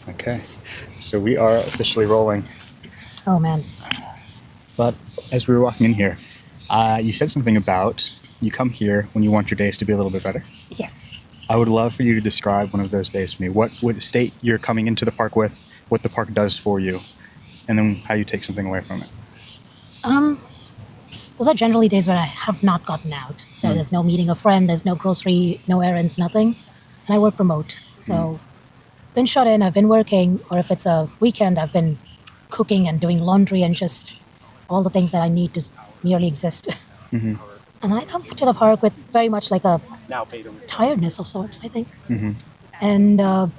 Okay, so we are officially rolling. Oh, man. But as we were walking in here, you said something about you come here when you want your days to be a little bit better. Yes. I would love for you to describe one of those days for me. What would state you're coming into the park with, what the park does for you, and then how you take something away from it. Those are generally days where I have not gotten out. So there's no meeting a friend, there's no grocery, no errands, nothing. And I work remote. So been shut in, I've been working, or if it's a weekend, I've been cooking and doing laundry and just all the things that I need to merely exist. And I come to the park with very much like a tiredness of sorts, I think. And I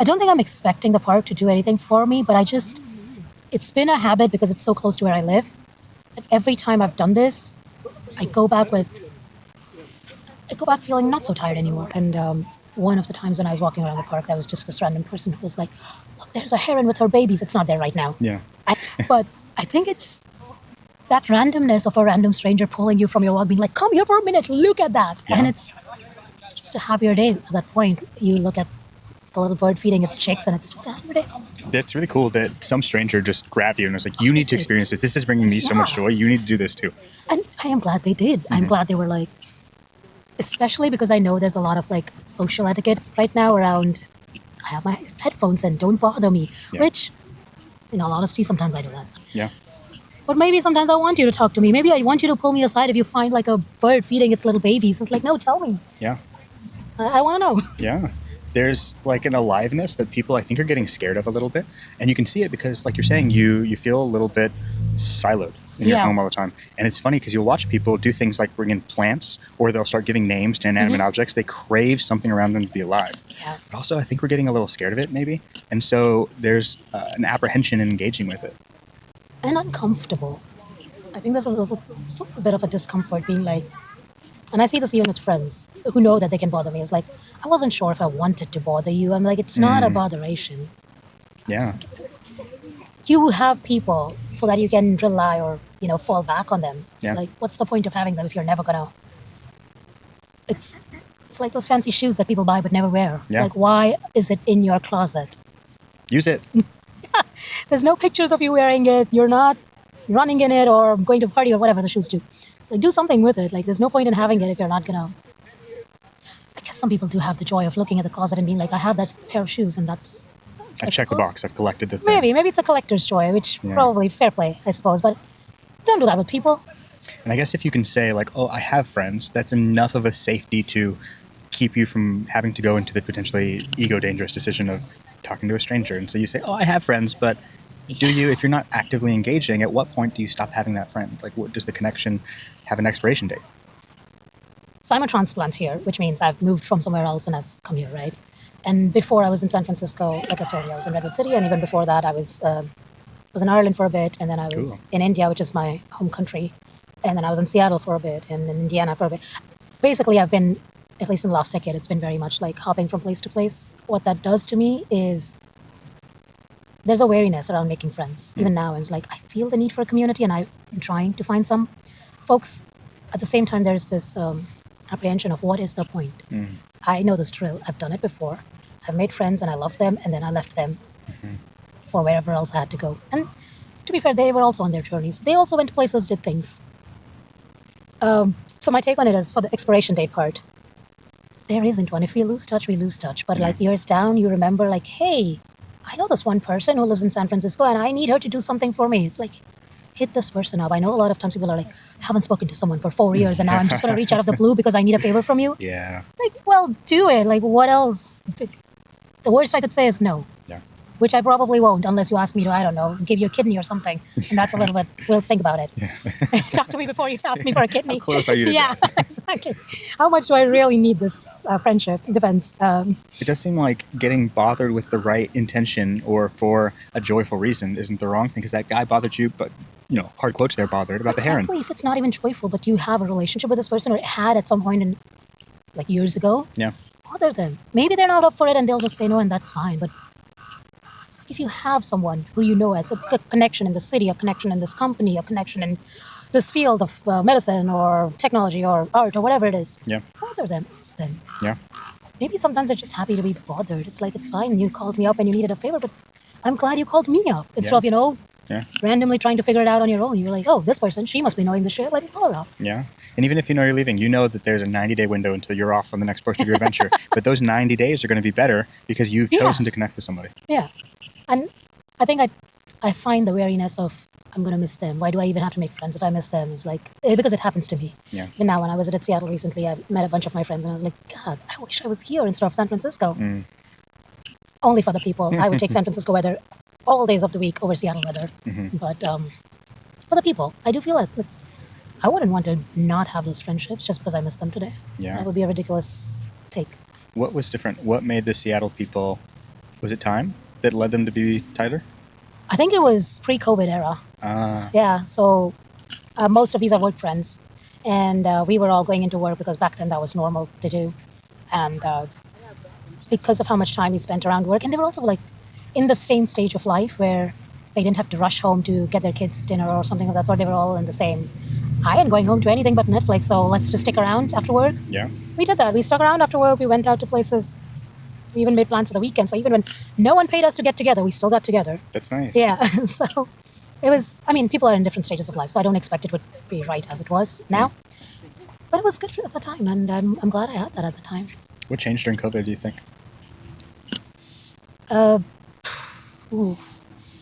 don't think I'm expecting the park to do anything for me, but it's been a habit because it's so close to where I live that every time I've done this, I go back feeling not so tired anymore. And one of the times when I was walking around the park, there was just this random person who was like, look, there's a heron with her babies. It's not there right now. Yeah. But I think it's that randomness of a random stranger pulling you from your walk, being like, come here for a minute, look at that. Yeah. And it's just a happier day at that point. You look at the little bird feeding its chicks, and it's just a happier day. That's really cool that some stranger just grabbed you and was like, you need to experience this. This is bringing me so much joy. You need to do this too. And I am glad they did. I'm glad they were like, especially because I know there's a lot of like social etiquette right now around, I have my headphones and don't bother me, which, in all honesty, sometimes I do that. Yeah. But maybe sometimes I want you to talk to me. Maybe I want you to pull me aside if you find like a bird feeding its little babies. It's like, no, tell me. Yeah. I want to know. Yeah. There's like an aliveness that people I think are getting scared of a little bit. And you can see it because, like you're saying, you feel a little bit siloed in your home all the time. And it's funny because you'll watch people do things like bring in plants, or they'll start giving names to inanimate objects. They crave something around them to be alive. Yeah. But also I think we're getting a little scared of it maybe. And so there's an apprehension in engaging with it. And uncomfortable. I think there's a bit of a discomfort being like, and I see this even with friends who know that they can bother me. It's like, I wasn't sure if I wanted to bother you. I'm like, it's not a botheration. Yeah. You have people so that you can rely or, fall back on them. It's like, what's the point of having them if you're never gonna... It's like those fancy shoes that people buy but never wear. It's like, why is it in your closet? Use it. There's no pictures of you wearing it. You're not running in it or going to a party or whatever the shoes do. It's like, do something with it. Like, there's no point in having it if you're not gonna... I guess some people do have the joy of looking at the closet and being like, I have that pair of shoes, and that's... I've checked the box. I've collected the thing. Maybe it's a collector's joy, which probably fair play, I suppose. But don't do that with people. And I guess if you can say like, oh, I have friends, that's enough of a safety to keep you from having to go into the potentially ego dangerous decision of talking to a stranger. And so you say, oh, I have friends, but do you, if you're not actively engaging, at what point do you stop having that friend? Like, what does the connection have an expiration date? So I'm a transplant here, which means I've moved from somewhere else and I've come here, right? And before I was in San Francisco, like I told you, I was in Redwood City, and even before that, I was in Ireland for a bit, and then I was in India, which is my home country, and then I was in Seattle for a bit, and in Indiana for a bit. Basically, I've been, at least in the last decade, it's been very much like hopping from place to place. What that does to me is there's a wariness around making friends. Even now, it's like I feel the need for a community, and I'm trying to find some folks. At the same time, there's this apprehension of what is the point. I know this drill. I've done it before. I've made friends and I loved them, and then I left them for wherever else I had to go. And to be fair, they were also on their journeys. They also went places, did things. So my take on it is for the expiration date part. There isn't one. If we lose touch, we lose touch. But like years down, you remember like, hey, I know this one person who lives in San Francisco and I need her to do something for me. It's like, hit this person up. I know a lot of times people are like, I haven't spoken to someone for 4 years and now I'm just going to reach out of the blue because I need a favor from you. Yeah. Like, well, do it. Like, what else? The worst I could say is no. Yeah. Which I probably won't unless you ask me to, I don't know, give you a kidney or something. And that's a little bit, we'll think about it. Yeah. Talk to me before you ask me for a kidney. How close are you to that? Exactly. How much do I really need this friendship? It depends. It does seem like getting bothered with the right intention or for a joyful reason isn't the wrong thing, because that guy bothered you, but, hard quotes there, bothered about the heron. Exactly. If it's not even joyful, but you have a relationship with this person or had at some point in, like, years ago, bother them. Maybe they're not up for it and they'll just say no, and that's fine. But it's like if you have someone who it's a connection in the city, a connection in this company, a connection in this field of medicine or technology or art or whatever it is, bother them. It's them. Yeah. maybe sometimes they're just happy to be bothered. It's like, it's fine. You called me up and you needed a favor, but I'm glad you called me up instead Yeah. of, you know, Yeah. randomly trying to figure it out on your own. You're like, oh, this person, she must be knowing the shit. Let me call her up. Yeah. And even if you know you're leaving, you know that there's a 90-day window until you're off on the next portion of your adventure. But those 90 days are going to be better because you've Yeah. chosen to connect with somebody. Yeah. And I think I find the wariness of, I'm going to miss them. Why do I even have to make friends if I miss them? It's like, because it happens to me. Yeah. But now when I visited Seattle recently, I met a bunch of my friends and I was like, God, I wish I was here instead of San Francisco. Only for the people. I would take San Francisco weather all days of the week over Seattle weather. But for the people, I do feel that I wouldn't want to not have those friendships just because I miss them today. Yeah. That would be a ridiculous take. What was different? What made the Seattle people, was it time that led them to be tighter? I think it was pre-COVID era. Yeah, so most of these are work friends. And we were all going into work because back then that was normal to do. And because of how much time we spent around work. And they were also like in the same stage of life where they didn't have to rush home to get their kids dinner or something of that sort. They were all in the same, I ain't going home to anything but Netflix, so let's just stick around after work. Yeah. We did that. We stuck around after work. We went out to places. We even made plans for the weekend. So even when no one paid us to get together, we still got together. That's nice. Yeah. So it was, I mean, people are in different stages of life, so I don't expect it would be right as it was now. But it was good at the time, and I'm glad I had that at the time. What changed during COVID, do you think? A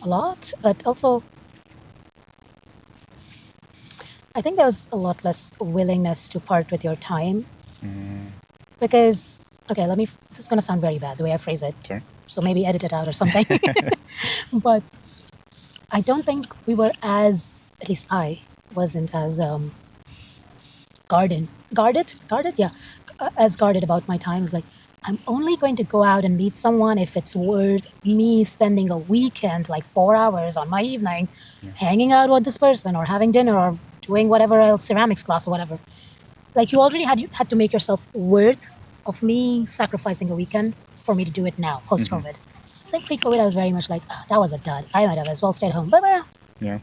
lot, but also I think there was a lot less willingness to part with your time. Because, okay, this is going to sound very bad the way I phrase it. Sorry. So maybe edit it out or something. But I don't think we were at least I wasn't as guarded, yeah, as guarded about my time. It's like, I'm only going to go out and meet someone if it's worth me spending a weekend, like 4 hours on my evening, hanging out with this person or having dinner or doing whatever else, ceramics class or whatever. Like you already had to make yourself worth of me sacrificing a weekend for me to do it now, post-COVID. I think pre-COVID, I was very much like, that was a dud. I might have as well stayed home. But Yeah.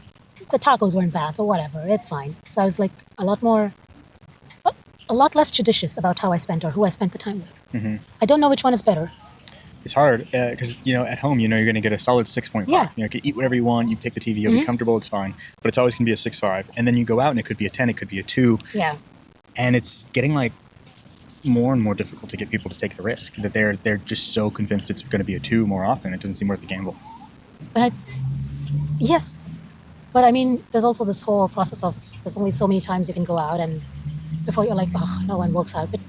the tacos weren't bad, so whatever, it's fine. So I was like a lot less judicious about how I spent or who I spent the time with. I don't know which one is better. It's hard because, at home, you're going to get a solid 6.5. Yeah. You can eat whatever you want. You pick the TV. You'll be comfortable. It's fine. But it's always going to be a 6.5. And then you go out and it could be a 10. It could be a 2. Yeah. And it's getting like more and more difficult to get people to take the risk. That they're just so convinced it's going to be a 2 more often. It doesn't seem worth the gamble. Yes. But I mean, there's also this whole process of there's only so many times you can go out and before you're like, oh, no one works out. But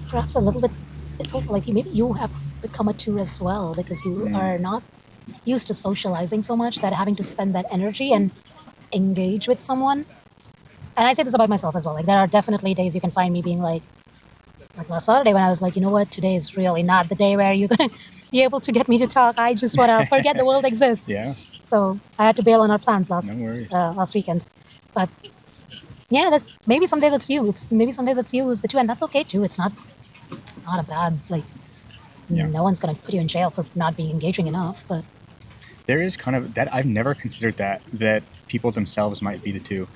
perhaps a little bit, it's also like maybe you have become a 2 as well because you are not used to socializing so much that having to spend that energy and engage with someone. And I say this about myself as well. Like there are definitely days you can find me being like last Saturday when I was like, you know what, today is really not the day where you're going to be able to get me to talk. I just want to forget the world exists. Yeah. So I had to bail on our plans No worries. last weekend. But yeah, maybe some days it's you. Maybe some days it's you who's the 2, and that's okay too. It's not a bad no one's gonna put you in jail for not being engaging enough. But There is kind of that. I've never considered that people themselves might be the 2.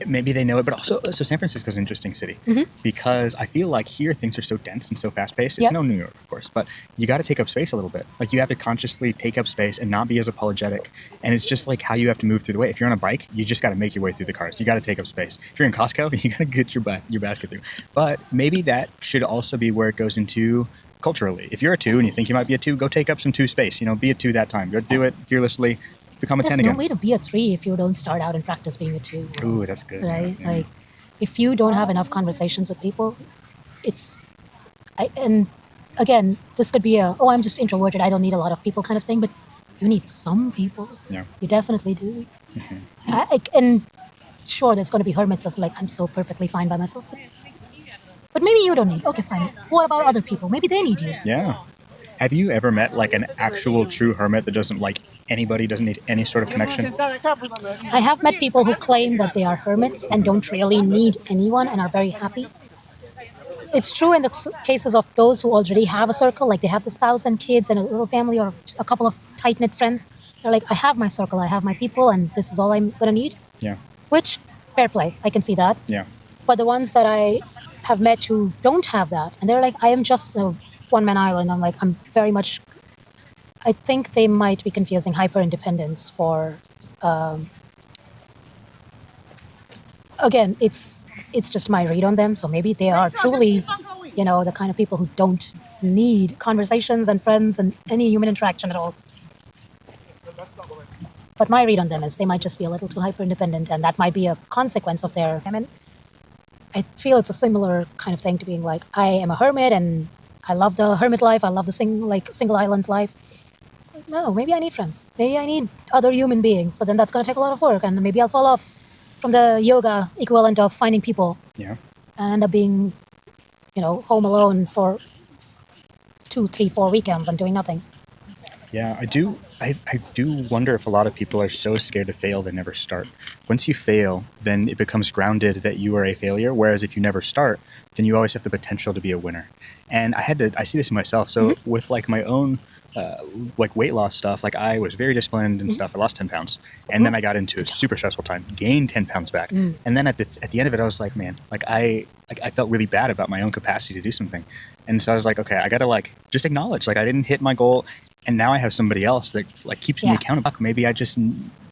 Maybe they know it, but also, so San Francisco's an interesting city because I feel like here things are so dense and so fast paced. It's no New York, of course, but you got to take up space a little bit. Like you have to consciously take up space and not be as apologetic. And it's just like how you have to move through the way. If you're on a bike, you just got to make your way through the cars. You got to take up space. If you're in Costco, you got to get your basket through. But maybe that should also be where it goes into culturally. If you're a 2 and you think you might be a 2, go take up some 2 space. Be a 2 that time. Go do it fearlessly. Become a 10 again. There's no way to be a 3 if you don't start out and practice being a 2. Ooh, that's good. Right? Yeah. Like, if you don't have enough conversations with people, and again, this could be I'm just introverted, I don't need a lot of people kind of thing, but you need some people. Yeah. You definitely do. And sure, there's going to be hermits that's like, I'm so perfectly fine by myself. But maybe you don't need. Okay, fine. What about other people? Maybe they need you. Yeah. Have you ever met like an actual true hermit that doesn't like anybody, doesn't need any sort of connection? I have met people who claim that they are hermits and don't really need anyone and are very happy. It's true in the cases of those who already have a circle, like they have the spouse and kids and a little family or a couple of tight-knit friends. They're like, I have my circle, I have my people, and this is all I'm going to need. Yeah. Which, fair play, I can see that. Yeah. But the ones that I have met who don't have that, and they're like, I am just a one-man island. I'm like, I'm very much. I think they might be confusing hyper independence for. Again, it's just my read on them. So maybe they are truly, the kind of people who don't need conversations and friends and any human interaction at all. But my read on them is they might just be a little too hyper independent, and that might be a consequence of their. I mean, I feel it's a similar kind of thing to being like, I am a hermit and I love the hermit life. I love the single island life. It's like, no, maybe I need friends. Maybe I need other human beings, but then that's going to take a lot of work, and maybe I'll fall off from the yoga equivalent of finding people. Yeah. And end up being, home alone for 2, 3, 4 weekends and doing nothing. Yeah, I do wonder if a lot of people are so scared to fail they never start. Once you fail, then it becomes grounded that you are a failure, whereas if you never start, then you always have the potential to be a winner. And I see this in myself. So with like my own weight loss stuff, like I was very disciplined and stuff. I lost 10 pounds. And then I got into a super stressful time, gained 10 pounds back. And then at the end of it, I was like, man, I felt really bad about my own capacity to do something. And so I was like, okay, I got to just acknowledge, I didn't hit my goal. And now I have somebody else that keeps me accountable. Maybe I just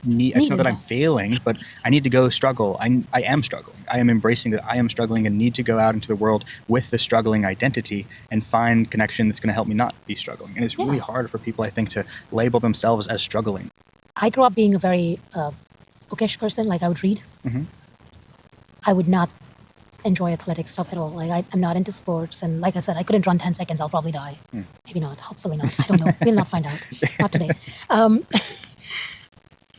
need, it's not that I'm failing, but I need to go struggle. I am struggling. I am embracing that I am struggling and need to go out into the world with the struggling identity and find connection that's going to help me not be struggling. And it's really hard for people, I think, to label themselves as struggling. I grew up being a very bookish person. I would read. I would not enjoy athletic stuff at all. I'm not into sports, and like I said, I couldn't run 10 seconds. I'll probably die. Maybe not. Hopefully not. I don't know. We'll not find out. Not today.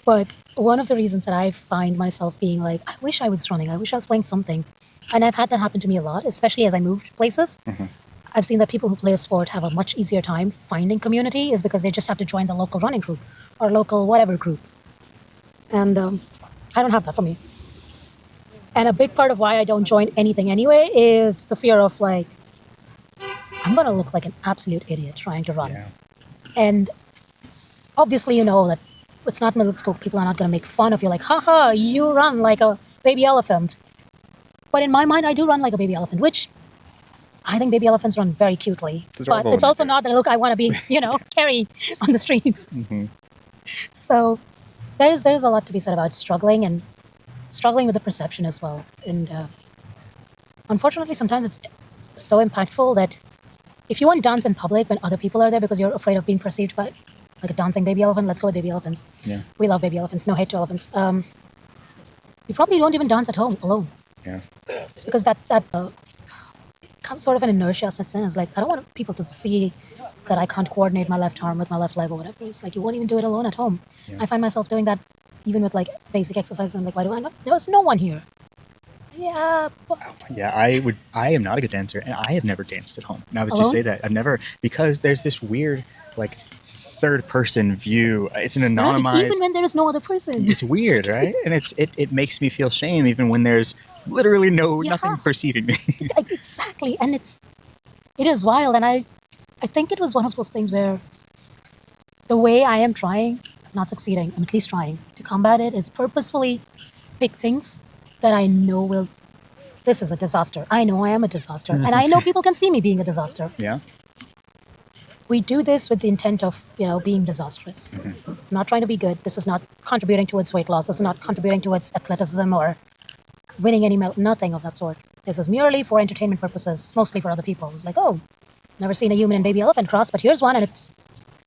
But one of the reasons that I find myself being like, I wish I was running. I wish I was playing something. And I've had that happen to me a lot, especially as I moved places. I've seen that people who play a sport have a much easier time finding community is because they just have to join the local running group or local whatever group. And I don't have that for me. And a big part of why I don't join anything anyway is the fear of I'm going to look like an absolute idiot trying to run. Yeah. And obviously, that it's not middle school. People are not going to make fun of you haha, you run like a baby elephant. But in my mind, I do run like a baby elephant, which I think baby elephants run very cutely. But it's also not the look I want to be, carry on the streets. So there's a lot to be said about struggling with the perception as well. And unfortunately, sometimes it's so impactful that if you want to dance in public when other people are there because you're afraid of being perceived by like a dancing baby elephant, let's go with baby elephants. Yeah. We love baby elephants. No hate to elephants. You probably don't even dance at home alone. Yeah. It's because that sort of an inertia sets in. It's I don't want people to see that I can't coordinate my left arm with my left leg or whatever. It's you won't even do it alone at home. Yeah. I find myself doing that even with basic exercises. I'm why do I not? There's no one here. Yeah. But yeah, I am not a good dancer, and I have never danced at home. Now that alone? you say that, I've never, because there's this weird third person view. It's an anonymized. Right, even when there is no other person. It's weird, right? And it makes me feel shame even when there's literally nothing perceiving me. Exactly, and it is wild, and I think it was one of those things where the way I am trying, not succeeding, I'm at least trying to combat it, is purposefully pick things that I know this is a disaster. I know I am a disaster, and I know people can see me being a disaster. Yeah. We do this with the intent of, being disastrous. I'm not trying to be good. This is not contributing towards weight loss. This is not contributing towards athleticism or winning any medal. Nothing of that sort. This is merely for entertainment purposes, mostly for other people. It's never seen a human and baby elephant cross, but here's one, and it's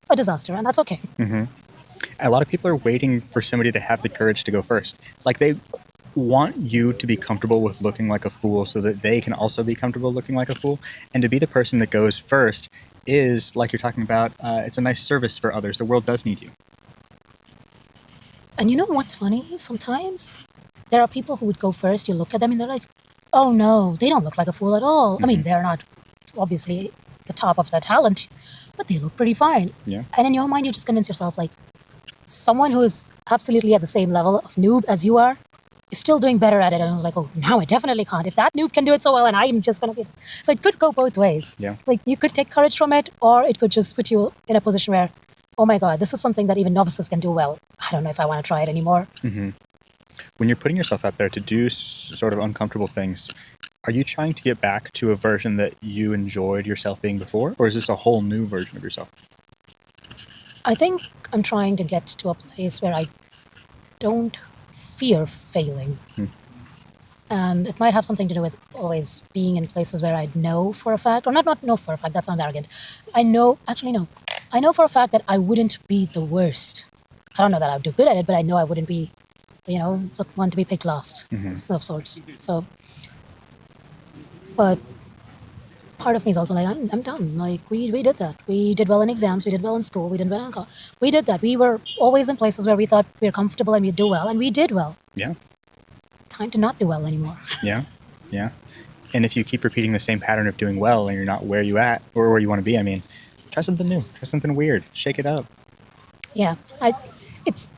a disaster, and that's okay. A lot of people are waiting for somebody to have the courage to go first. They want you to be comfortable with looking like a fool so that they can also be comfortable looking like a fool. And to be the person that goes first is, like you're talking about, it's a nice service for others. The world does need you. And you know what's funny? Sometimes there are people who would go first. You look at them and they're like, oh no, they don't look like a fool at all. I mean, they're not obviously the top of their talent, but they look pretty fine. Yeah. And in your mind, you just convince yourself someone who is absolutely at the same level of noob as you are is still doing better at it. And I was like, oh, now I definitely can't. If that noob can do it so well, and I'm just going to be... So it could go both ways. Yeah. You could take courage from it, or it could just put you in a position where, oh my God, this is something that even novices can do well. I don't know if I want to try it anymore. When you're putting yourself out there to do sort of uncomfortable things, Are you trying to get back to a version that you enjoyed yourself being before, or is this a whole new version of yourself? I think I'm trying to get to a place where I don't fear failing. And it might have something to do with always being in places where I know for a fact, or not know for a fact, that sounds arrogant. I know for a fact that I wouldn't be the worst. I don't know that I would do good at it, but I know I wouldn't be, the one to be picked last, of sorts. So, but part of me is also like, I'm done. Like, we did that. We did well in exams. We did well in school. We did well in college. We did that. We were always in places where we thought we were comfortable and we'd do well, and we did well. Yeah. Time to not do well anymore. Yeah. Yeah. And if you keep repeating the same pattern of doing well and you're not where you at, or where you want to be, I mean, try something new. Try something weird. Shake it up. Yeah. It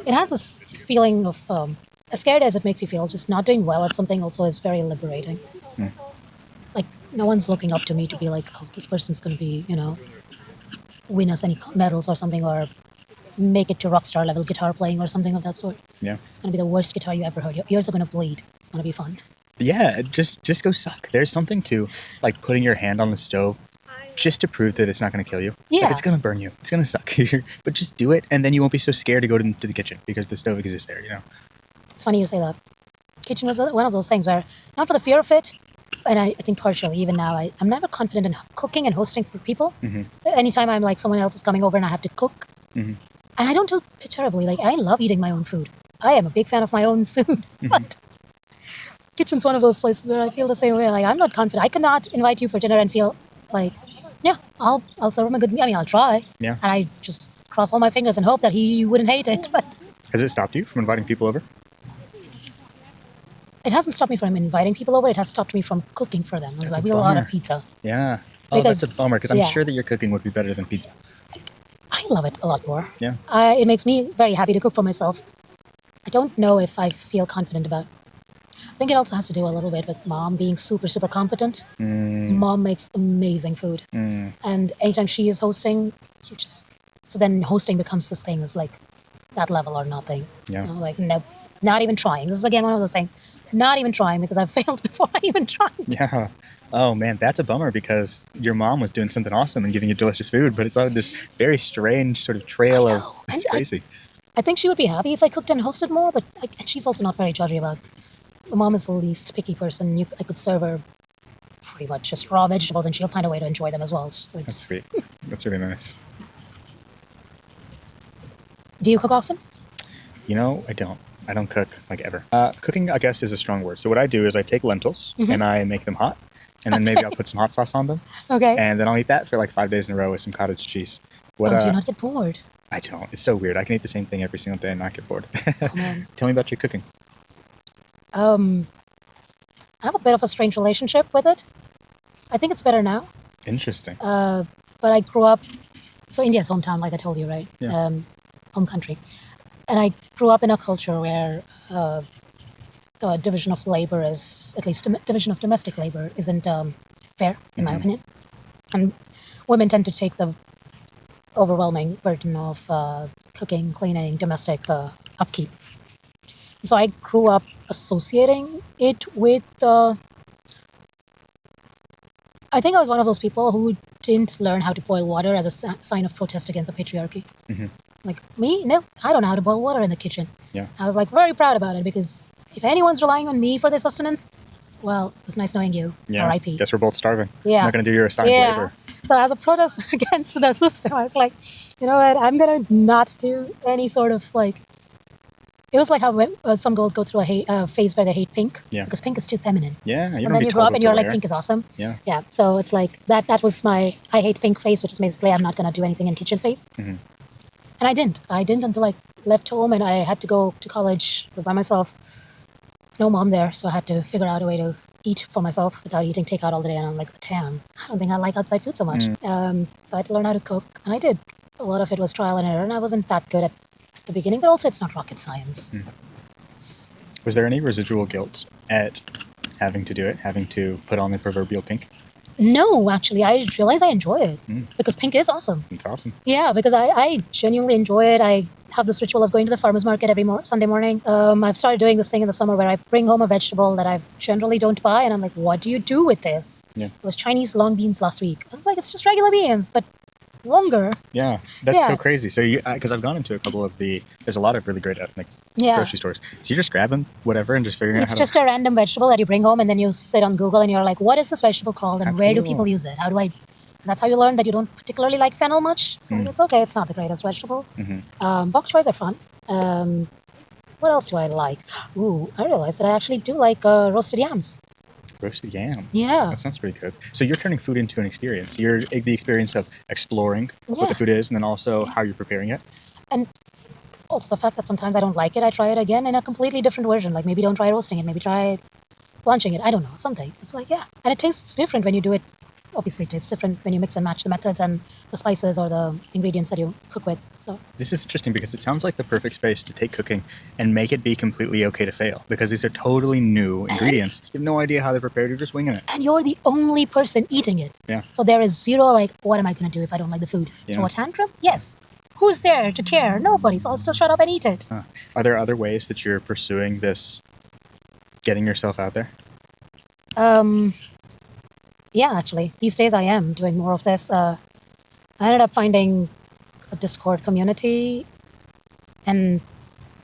has this feeling of, as scared as it makes you feel, just not doing well at something also is very liberating. Like, no one's looking up to me to be like, oh, this person's going to be, win us any medals or something, or make it to rock star level guitar playing or something of that sort. Yeah. It's going to be the worst guitar you ever heard. Your ears are going to bleed. It's going to be fun. Yeah, just go suck. There's something to, like, putting your hand on the stove just to prove that it's not going to kill you. Yeah. Like, it's going to burn you. It's going to suck. But just do it, and then you won't be so scared to go to the kitchen because the stove exists there, It's funny you say that. Kitchen was one of those things where, not for the fear of it, and I think partially, even now, I'm never confident in cooking and hosting for people. Anytime I'm like, someone else is coming over and I have to cook, and I don't do it terribly. Like, I love eating my own food. I am a big fan of my own food, but kitchen's one of those places where I feel the same way. Like, I'm not confident. I could not invite you for dinner and feel like, yeah, I'll serve him a good meal. I mean, I'll try. Yeah. And I just cross all my fingers and hope that he wouldn't hate it. But Has it stopped you from inviting people over? it hasn't stopped me from inviting people over. It has stopped me from cooking for them. It's like, we a have a lot bummer. of pizza. Yeah. Oh, that's a bummer, because I'm yeah. sure that your cooking would be better than pizza. I love it a lot more. Yeah. It makes me very happy to cook for myself. I don't know if I feel confident about. I think it also has to do a little bit with mom being super, super competent. Mom makes amazing food. And anytime she is hosting, so then hosting becomes this thing that's like that level or nothing. Yeah. Like, no, not even trying. This is again one of those things. Not even trying, because I've failed before I even tried. Yeah. Oh, man, that's a bummer, because your mom was doing something awesome and giving you delicious food, but it's on this very strange sort of trail of... It's crazy. I think she would be happy if I cooked and hosted more, but and she's also not very judgy about. My mom is the least picky person. I could serve her pretty much just raw vegetables, and she'll find a way to enjoy them as well. So That's sweet. That's really nice. Do you cook often? I don't. I don't cook, like, ever. Cooking, I guess, is a strong word. So what I do is I take lentils and I make them hot, and then maybe I'll put some hot sauce on them. Okay. And then I'll eat that for like 5 days in a row with some cottage cheese. Do you not get bored? I don't. It's so weird. I can eat the same thing every single day and not get bored. Come on. Tell me about your cooking. I have a bit of a strange relationship with it. I think it's better now. Interesting. But I grew up. So India's hometown, like I told you, right? Yeah. Home country. And I grew up in a culture where the division of labor is, at least division of domestic labor, isn't fair, in my opinion. And women tend to take the overwhelming burden of cooking, cleaning, domestic upkeep. So I grew up associating it with. I think I was one of those people who didn't learn how to boil water as a sign of protest against the patriarchy. Like, me? No, I don't know how to boil water in the kitchen. Yeah. I was like very proud about it, because if anyone's relying on me for their sustenance, well, it was nice knowing you. Yeah. R.I.P. Guess we're both starving. Yeah. I'm not going to do your assigned labor. So as a protest against the system, I was like, you know what? I'm going to not do any sort of like. It was like how when, some girls go through a phase where they hate pink. Yeah. Because pink is too feminine. Yeah. You And don't then be you told grow up what and to you're like, wear. pink is awesome. Yeah. Yeah. So it's like that was my I hate pink phase, which is basically I'm not going to do anything in kitchen phase. And I didn't. Until I left home and I had to go to college by myself. No mom there, so I had to figure out a way to eat for myself without eating takeout all the day. And I'm like, damn, I don't think I like outside food so much. So I had to learn how to cook, and I did. A lot of it was trial and error, and I wasn't that good at the beginning, but also it's not rocket science. Was there any residual guilt at having to do it, having to put on the proverbial pink? No, actually, I realize I enjoy it because pink is awesome. It's awesome. Yeah, because I genuinely enjoy it. I have this ritual of going to the farmer's market every Sunday morning. I've started doing this thing in the summer where I bring home a vegetable that I generally don't buy, and I'm like, what do you do with this? Yeah. It was Chinese long beans last week. I was like, it's just regular beans, but longer. Yeah, that's Yeah. so crazy. So you, because I've gone into a couple of there's a lot of really great ethnic Yeah. grocery stores. So you're just grabbing whatever and just figuring out It's how just a random vegetable that you bring home, and then you sit on Google and you're like, what is this vegetable called, and How where do cool. people use it? How do I... That's how you learn that you don't particularly like fennel much. So Mm. it's okay. It's not the greatest vegetable. Mm-hmm. Bok choys are fun. What else do I like? Ooh, I realized that I actually do like roasted yams. Roasted yam. Yeah. That sounds pretty good. So you're turning food into an experience. You're the experience of exploring what Yeah. the food is, and then also how you're preparing it. And also the fact that sometimes I don't like it, I try it again in a completely different version. Like maybe don't try roasting it, maybe try blanching it. I don't know, something. It's like, yeah. And it tastes different when you do it. Obviously, it tastes different when you mix and match the methods and the spices or the ingredients that you cook with. So This is interesting because it sounds like the perfect space to take cooking and make it be completely okay to fail, because these are totally new ingredients. You have no idea how they're prepared. You're just winging it. and you're the only person eating it. Yeah. So there is zero like, what am I going to do if I don't like the food? Yeah. Throw a tantrum? Yes. Who's there to care? Nobody. So I'll still shut up and eat it. Are there other ways that you're pursuing this, getting yourself out there? Yeah, actually, these days I am doing more of this. I ended up finding a Discord community and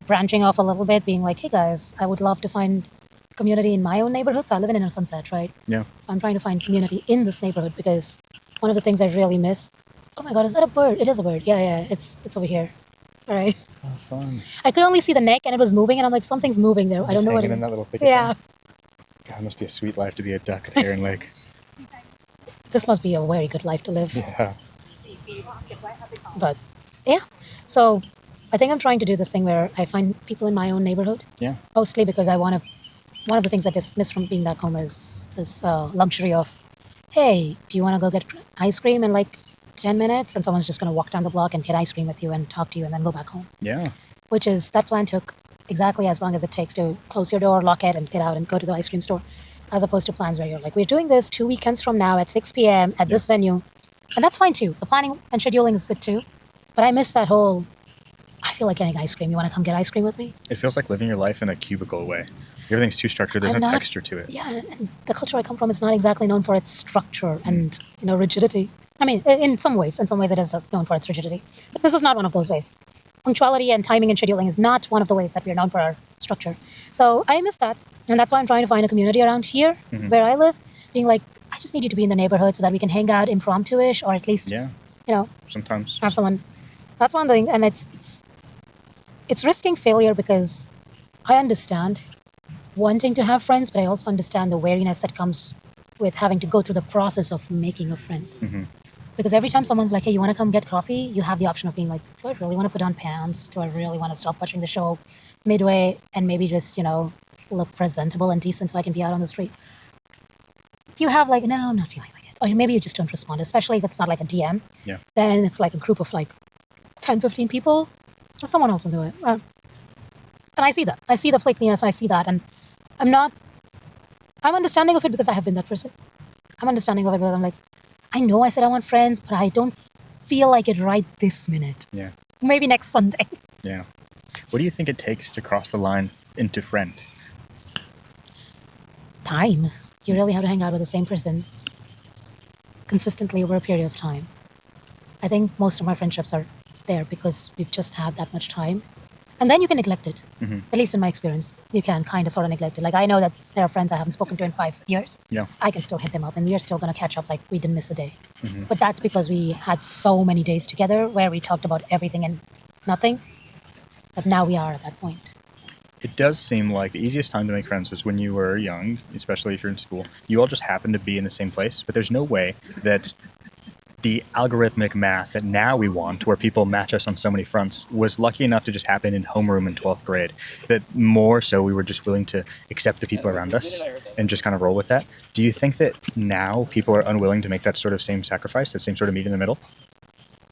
branching off a little bit, being like, hey guys, I would love to find community in my own neighborhood. So I live in Inner Sunset, right? Yeah. So I'm trying to find community in this neighborhood because one of the things I really miss. Oh my God, is that a bird? It is a bird. Yeah, it's over here. All right. Oh, fun. I could only see the neck and it was moving, and I'm like, something's moving there. I don't know what it hanging in that is. little thicket Yeah, God, it must be a sweet life to be a duck at Heron Lake. this must be a very good life to live. Yeah. But yeah, so I think I'm trying to do this thing where I find people in my own neighborhood. Yeah. Mostly because I want to. One of the things I just miss from being back home is this luxury of, hey, do you want to go get ice cream in like 10 minutes? And someone's just going to walk down the block and get ice cream with you and talk to you and then go back home. Yeah. Which is, that plan took exactly as long as it takes to close your door, lock it, and get out and go to the ice cream store. As opposed to plans where you're like, we're doing this 2 weekends from now at 6 p.m. at this venue. And that's fine too. The planning and scheduling is good too. But I miss that whole, I feel like getting ice cream. You want to come get ice cream with me? It feels like living your life in a cubicle way. Everything's too structured. There's I'm no not- texture to it. Yeah, and the culture I come from is not exactly known for its structure and, rigidity. I mean, in some ways it is just known for its rigidity. But this is not one of those ways. Punctuality and timing and scheduling is not one of the ways that we're known for our structure. So I miss that. And that's why I'm trying to find a community around here where I live, being like, I just need you to be in the neighborhood so that we can hang out impromptu-ish, or at least, Yeah. Sometimes. have someone. That's one thing. And it's risking failure because I understand wanting to have friends, but I also understand the wariness that comes with having to go through the process of making a friend. Mm-hmm. Because every time someone's like, hey, you want to come get coffee? You have the option of being like, do I really want to put on pants? Do I really want to stop watching the show midway and maybe just, look presentable and decent so I can be out on the street? Do you have like, no, I'm not feeling like it. Or maybe you just don't respond, especially if it's not like a DM. Yeah. Then it's like a group of like 10, 15 people. So someone else will do it. And I see that. I see the flakiness. I see that. And I'm understanding of it because I have been that person. I'm understanding of it because I'm like, I know I said I want friends, but I don't feel like it right this minute. Yeah. Maybe next Sunday. Yeah. What do you think it takes to cross the line into friend? Time. You really have to hang out with the same person consistently over a period of time. I think most of my friendships are there because we've just had that much time. And then you can neglect it. Mm-hmm. At least in my experience, you can kind of sort of neglect it. Like I know that there are friends I haven't spoken to in 5 years. Yeah. I can still hit them up and we are still going to catch up like we didn't miss a day. Mm-hmm. But that's because we had so many days together where we talked about everything and nothing. But now we are at that point. It does seem like the easiest time to make friends was when you were young, especially if you're in school. You all just happen to be in the same place, but there's no way that the algorithmic math that now we want, where people match us on so many fronts, was lucky enough to just happen in homeroom in 12th grade. That more so we were just willing to accept the people around us and just kind of roll with that. Do you think that now people are unwilling to make that sort of same sacrifice, that same sort of meet in the middle?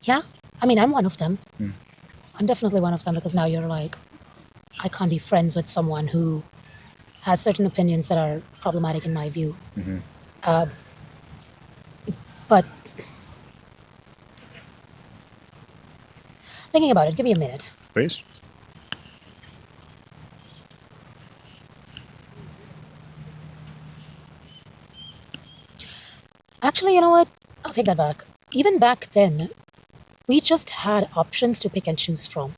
Yeah. I mean, I'm one of them. Hmm. I'm definitely one of them because now you're like, I can't be friends with someone who has certain opinions that are problematic in my view. Mm-hmm. But thinking about it, give me a minute. Please. Actually, you know what? I'll take that back. Even back then, we just had options to pick and choose from.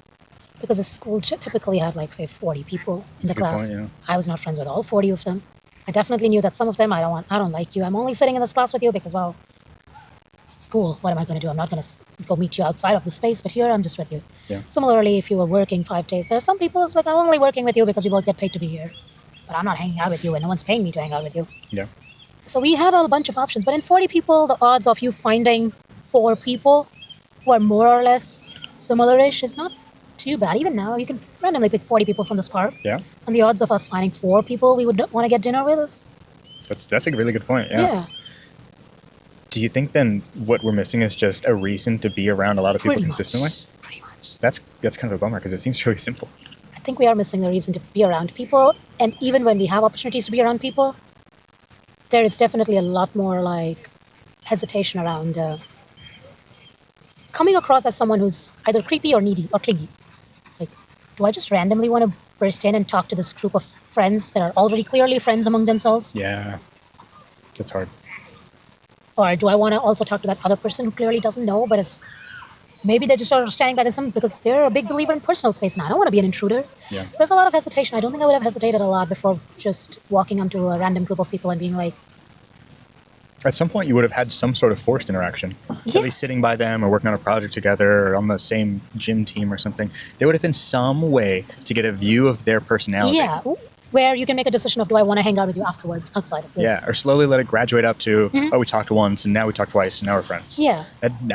Because the school typically had, like, say, 40 people in That's the a good class. point, yeah. I was not friends with all 40 of them. I definitely knew that some of them, I don't like you. I'm only sitting in this class with you because, well, it's school. What am I going to do? I'm not going to go meet you outside of the space, but here I'm just with you. Yeah. Similarly, if you were working 5 days, there's some people who's like, I'm only working with you because we both get paid to be here. But I'm not hanging out with you and no one's paying me to hang out with you. Yeah. So we had a bunch of options. But in 40 people, the odds of you finding 4 people who are more or less similar-ish is not too bad. Even now, you can randomly pick 40 people from this park. Yeah. And the odds of us finding 4 people we would want to get dinner with is... That's a really good point, yeah. Yeah. Do you think then what we're missing is just a reason to be around a lot of people Pretty consistently? much. Pretty much. That's kind of a bummer because it seems really simple. I think we are missing the reason to be around people. And even when we have opportunities to be around people, there is definitely a lot more, like, hesitation around coming across as someone who's either creepy or needy or clingy. It's like, do I just randomly want to burst in and talk to this group of friends that are already clearly friends among themselves? Yeah. That's hard. Or do I want to also talk to that other person who clearly doesn't know, but is maybe they're just understanding that it's because they're a big believer in personal space and I don't want to be an intruder. Yeah. So there's a lot of hesitation. I don't think I would have hesitated a lot before just walking onto a random group of people and being like, At some point, you would have had some sort of forced interaction. Yeah. At least sitting by them or working on a project together or on the same gym team or something. There would have been some way to get a view of their personality. yeah, where you can make a decision of, do I want to hang out with you afterwards outside of this? Yeah, or slowly let it graduate up to, oh, we talked once and now we talked twice and now we're friends. Yeah.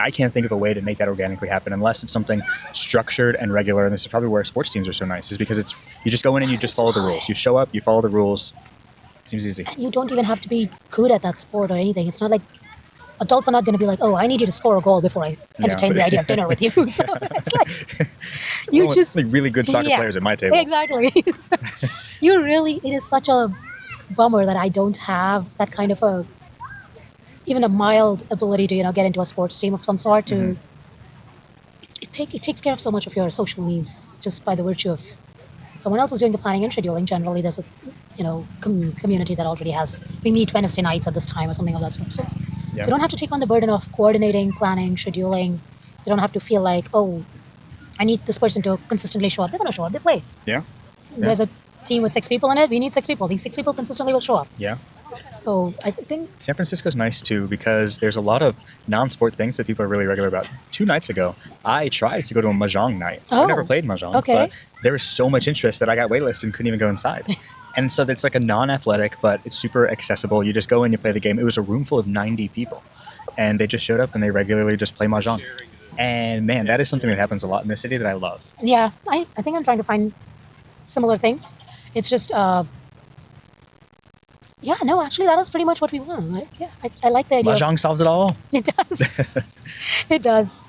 I can't think of a way to make that organically happen unless it's something structured and regular. And this is probably where sports teams are so nice, is because it's you just go in and you just follow the rules. You show up, you follow the rules. Seems easy. And you don't even have to be good at that sport or anything. It's not like adults are not going to be like, oh, I need you to score a goal before I entertain the idea of dinner with you. So it's like, you just... like really good soccer players at my table. Exactly. So it is such a bummer that I don't have that kind of even a mild ability to, get into a sports team of some sort to... It takes care of so much of your social needs just by the virtue of someone else is doing the planning and scheduling. Generally, there's a community that already has, we meet Wednesday nights at this time or something of that sort. So you don't have to take on the burden of coordinating, planning, scheduling. You don't have to feel like, oh, I need this person to consistently show up. They're going to show up. They play. Yeah. There's a team with 6 people in it. We need 6 people. These 6 people consistently will show up. Yeah. So I think San Francisco's nice too because there's a lot of non-sport things that people are really regular about. 2 nights ago, I tried to go to a mahjong night. I never played mahjong, but there was so much interest that I got waitlisted and couldn't even go inside. And so it's like a non-athletic, but it's super accessible. You just go in, you play the game. It was a room full of 90 people, and they just showed up and they regularly just play mahjong. And man, that is something that happens a lot in this city that I love. Yeah, I think I'm trying to find similar things. It's just, actually, that is pretty much what we want. Like, I like the idea. Mahjong solves it all. It does. It does.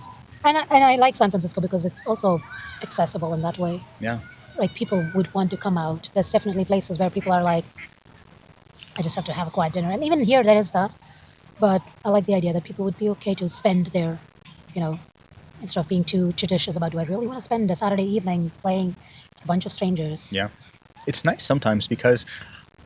And I like San Francisco because it's also accessible in that way. Yeah. Like, people would want to come out. There's definitely places where people are like, I just have to have a quiet dinner. And even here, there is that. But I like the idea that people would be okay to spend their, instead of being too judicious about, do I really want to spend a Saturday evening playing with a bunch of strangers? Yeah. It's nice sometimes because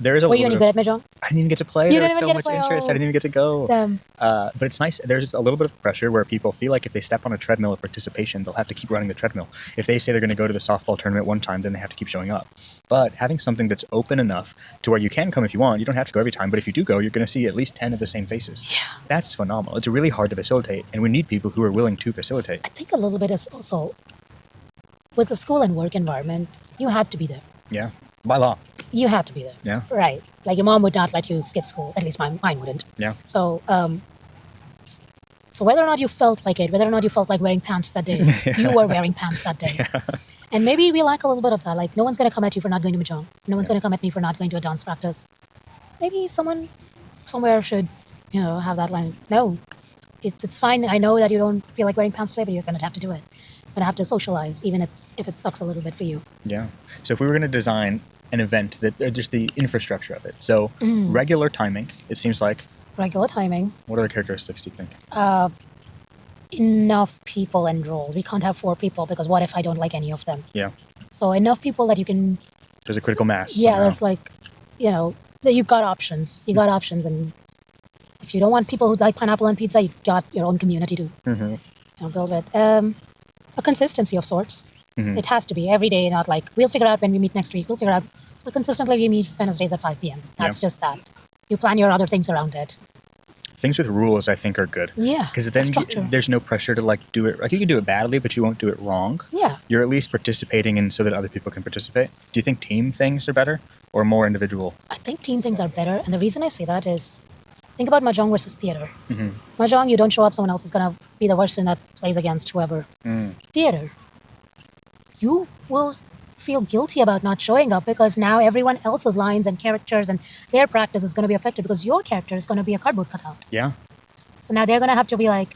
there is a Were you any good at mahjong? I didn't even get to play. There was so much interest. I didn't even get to go. Damn. But it's nice. There's a little bit of pressure where people feel like if they step on a treadmill of participation, they'll have to keep running the treadmill. If they say they're going to go to the softball tournament one time, then they have to keep showing up. But having something that's open enough to where you can come if you want, you don't have to go every time. But if you do go, you're going to see at least 10 of the same faces. Yeah. That's phenomenal. It's really hard to facilitate, and we need people who are willing to facilitate. I think a little bit is also, with the school and work environment, you had to be there. Yeah. By law. You had to be there. Yeah. Right. Like, your mom would not let you skip school. At least mine wouldn't. Yeah. So, so whether or not you felt like it, whether or not you felt like wearing pants that day, you were wearing pants that day. Yeah. And maybe we lack a little bit of that. Like, no one's going to come at you for not going to mahjong. No one's going to come at me for not going to a dance practice. Maybe someone somewhere should, have that line. No, it's fine. I know that you don't feel like wearing pants today, but you're going to have to do it. You're going to have to socialize, even if it sucks a little bit for you. Yeah. So if we were going to design an event, that just the infrastructure of it. So regular timing, it seems like. Regular timing. What other characteristics do you think? enough people enrolled. We can't have 4 people because what if I don't like any of them? Yeah. So enough people that you can. There's a critical mass. Yeah, somehow. that's like, that you've got options. You got options, and if you don't want people who like pineapple on pizza, you've got your own community to build with. A consistency of sorts. It has to be every day, not like we'll figure out when we meet next week. We'll figure out. So consistently, we meet Wednesdays at 5 p.m. That's just that. You plan your other things around it. Things with rules, I think, are good. Yeah, because then there's no pressure to like do it. Like you can do it badly, but you won't do it wrong. Yeah, you're at least participating in so that other people can participate. Do you think team things are better or more individual? I think team things are better, and the reason I say that is, think about mahjong versus theater. Mahjong, you don't show up, someone else is gonna be the person that plays against whoever. Theater, you will feel guilty about not showing up because now everyone else's lines and characters and their practice is going to be affected because your character is going to be a cardboard cutout. Yeah. So now they're going to have to be like,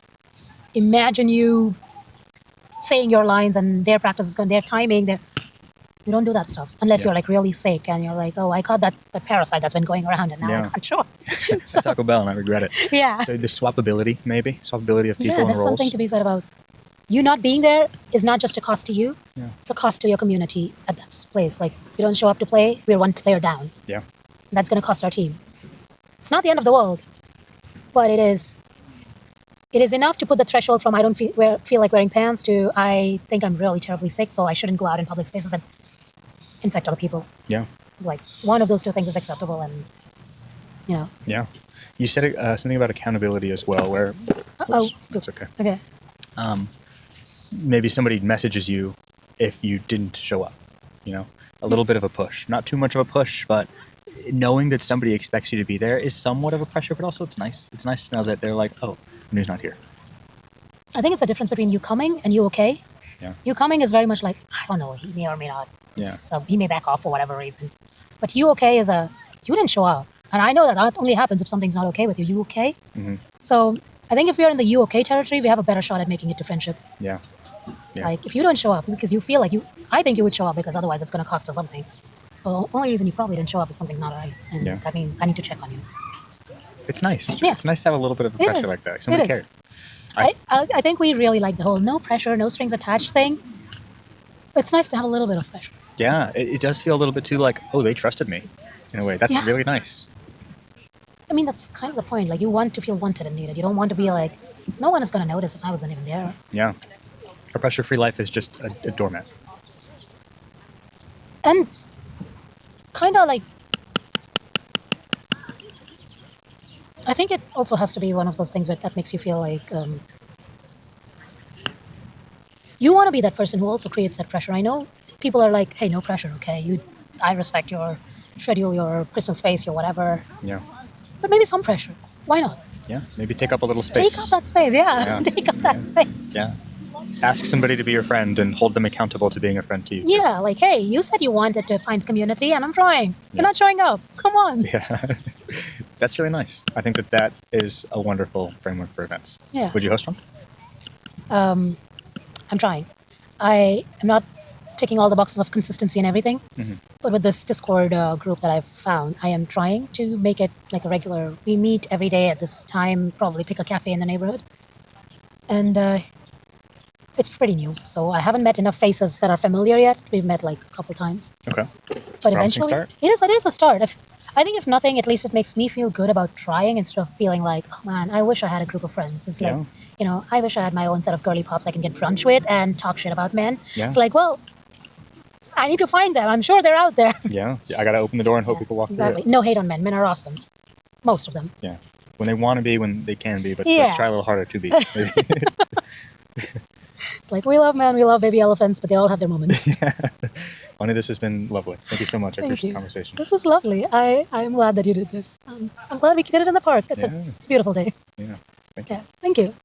imagine you saying your lines and their practice is going, their timing, you don't do that stuff unless you're like really sick and you're like, oh, I caught that parasite that's been going around and now I can't show up. So, Taco Bell and I regret it. Yeah. So the swappability of people and roles. Yeah, there's something to be said about you not being there is not just a cost to you. Yeah. It's a cost to your community at that place. Like, you don't show up to play, we're 1 player down. Yeah. That's going to cost our team. It's not the end of the world, but it is enough to put the threshold from I don't feel like wearing pants to I think I'm really terribly sick, so I shouldn't go out in public spaces and infect other people. Yeah. It's like one of those 2 things is acceptable and, Yeah. You said something about accountability as well where... That's okay. Okay. Maybe somebody messages you if you didn't show up, a little bit of a push, not too much of a push, but knowing that somebody expects you to be there is somewhat of a pressure, but also it's nice. It's nice to know that they're like, oh, Nu's not here. I think it's a difference between you coming and you okay. Yeah. You coming is very much like, I don't know, he may or may not. He may back off for whatever reason. But you okay is you didn't show up. And I know that only happens if something's not okay with you. You okay? So I think if we are in the you okay territory, we have a better shot at making it to friendship. Yeah. It's like, if you don't show up because you feel like I think you would show up because otherwise it's going to cost us something. So the only reason you probably didn't show up is something's not right. And that means I need to check on you. It's nice. Yeah. It's nice to have a little bit of pressure like that. Somebody cares. I think we really like the whole no pressure, no strings attached thing. It's nice to have a little bit of pressure. Yeah. It does feel a little bit too like, oh, they trusted me in a way. That's really nice. I mean, that's kind of the point. Like, you want to feel wanted and needed. You don't want to be like, no one is going to notice if I wasn't even there. Yeah. A pressure-free life is just a doormat. And kind of like, I think it also has to be one of those things that makes you feel like you want to be that person who also creates that pressure. I know people are like, hey, no pressure, okay? I respect your schedule, your personal space, your whatever. Yeah. But maybe some pressure. Why not? Yeah. Maybe take up a little space. Take up that space, yeah. Take up that space. Yeah. Ask somebody to be your friend and hold them accountable to being a friend to you. Yeah, like, hey, you said you wanted to find community and I'm trying. You're not showing up. Come on. Yeah. That's really nice. I think that is a wonderful framework for events. Yeah. Would you host one? I'm trying. I am not ticking all the boxes of consistency and everything. But with this Discord group that I've found, I am trying to make it like a regular. We meet every day at this time, probably pick a cafe in the neighborhood. And it's pretty new. So I haven't met enough faces that are familiar yet. We've met like a couple times. Okay. But eventually, start. It is a start. I think if nothing, at least it makes me feel good about trying instead of feeling like, oh man, I wish I had a group of friends. It's like, I wish I had my own set of girly pops I can get brunch with and talk shit about men. Yeah. It's like, well, I need to find them. I'm sure they're out there. Yeah. I got to open the door and hope people walk through it. No hate on men. Men are awesome. Most of them. Yeah. When they want to be, when they can be, but let's try a little harder to be. It's like, we love men, we love baby elephants, but they all have their moments. Bonnie, this has been lovely. Thank you so much. I appreciate the conversation. This was lovely. I'm glad that you did this. I'm glad we did it in the park. It's a beautiful day. Yeah. Thank you. Yeah. Thank you.